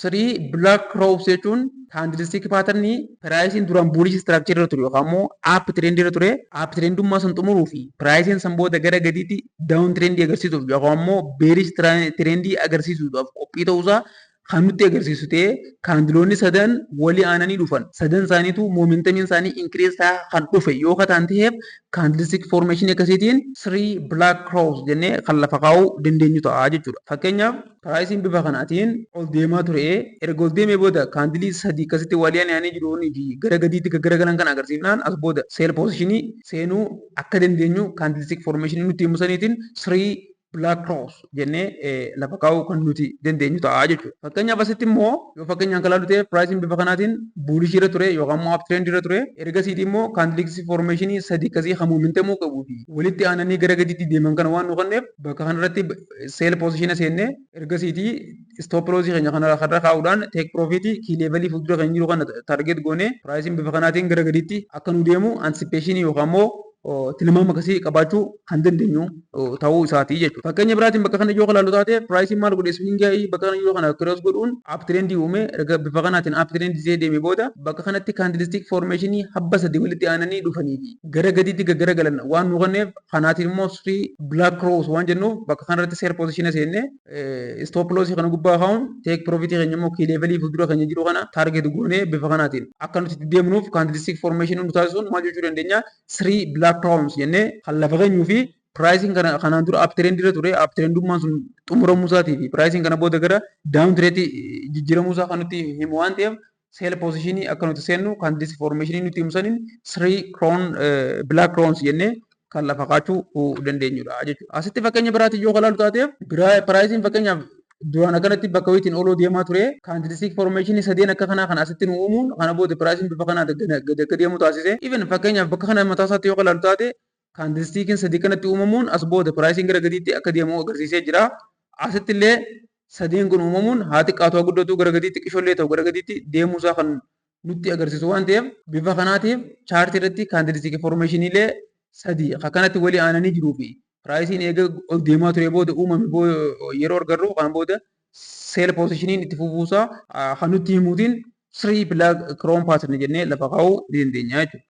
Three black crows jechuun candlestick pattern pricing duraan bullish structure irra ture yookaan immoo up trend irra ture. Up trendummaa san xumuruu fi pricing san booda gara gadiitti down trend agarsiisuuf yookaan immoo bearish trend agarsiisuudhaaf qophii ta'uusaa kan nutti agarsiisu ta'ee kaandiloonni sadan walii aananii dhufan. Sadan isaaniitu moomintamiin isaanii increase kan dhufe yoo ta'an ta'eef candlestick formation akkasiitiin three black crows jennee kan lafa kaa'uu dandeenyu ta'a jechuudha. Fakkeenyaaf pricing bifa kanaatiin ol deemaa ture. Erga ol deemee booda kaandilii sadii akkasitti walii aananii jiruunii fi gara gadiitti garagalan kan agarsiifnaan as booda sell positionii seenuu akka dandeenyu candlestick formation nutti himu saniitiin three black crows jennee lafa kaa'uu kan nuti dandeenyu ta'a jechuudha. Fakkeenyaaf asitti immoo yoo fakkeenyaan kan ilaallu ta'e pricing bifa kanaatiin bullish irra ture yookaan immoo uptrend irra ture. Ergasiiti immoo candlestick formation sadii akkasii kan momentumuu qabuu fi walitti aananii gara gadiitti deeman kana waan nu kenneef bakka kanarratti sell position seennee ergasiiti stop loss keenya kanarra kaa'uudhaan take profit key level fuuldura kan jiru kana target goone pricing bifa kanaatiin gara gadiitti akka nu deemu anticipation yookaan immoo tilmaama akkasii qabaachuu kan dandeenyu ta'uu isaati jechuudha. Fakkeenya biraatiin bakka kana yoo ilaallu taate pricing maal godhe swingai bakka kana yoo kana cross godhuun uptrend uume erga bifa kanaatiin uptrend isee deeme booda bakka kanatti candlestick formation habba sadii walitti aananii dhufanii fi gara gadiitti gaggara waan nu kenneef kanaatiin immoo three black crows waan jennuuf bakka kanarratti sell position seenne stop loss kana gubbaa kaa'uun take profit keenya immoo key level fuuldura keenya jiru kana target goone bifa kanaatiin akka nuti deemnuuf candlestick formation nu taasisuun maal jechuu dandeenya three black crowns jennee kan lafa keenyuu fi pricing kanaan dura uptrend irra ture uptrendummaan sun xumuramuu isaatii fi pricing kana booda gara down trend jijjiiramuu isaa kan nutti himu waan ta'eef sell position akka nuti seennu candlestick formation nutti himsaniin three black crowns jennee kan lafa kaachuu dandeenyudha jechuudha. Asitti fakkeenya biraatiin yoo ilaallu taateef pricing fakkeenyaaf duraan akkanatti bakka wayitiin oloo deemaa ture candlestick formation sadeen akka kanaa kan asitti nu uumuun kana booda pricing bifa kanaa akka deemu taasise. Even fakkeenyaaf bakka kana mataa isaatti yoo ilaallu taate candlestickiin sadii kanatti uumamuun as booda pricing gara gadiitti akka deemu agarsiisee jira. Asitti illee sadeen kun uumamuun haa xiqqaatu haa guddatu gara gadiitti qishollee ta'u gara gadiitti deemuusaa kan nutti agarsiisu waan ta'eef bifa kanaatiif chaartii irratti candlestick formation illee sadii akkanatti walii aananii jiruu fi pricing eega ol deemaa ture booda uumame yeroo argarru kan booda sell positioniin itti fufuusaa kan nutti himuutiin three black crown pattern jennee lafa kaa'uu dandeenya jechuudha.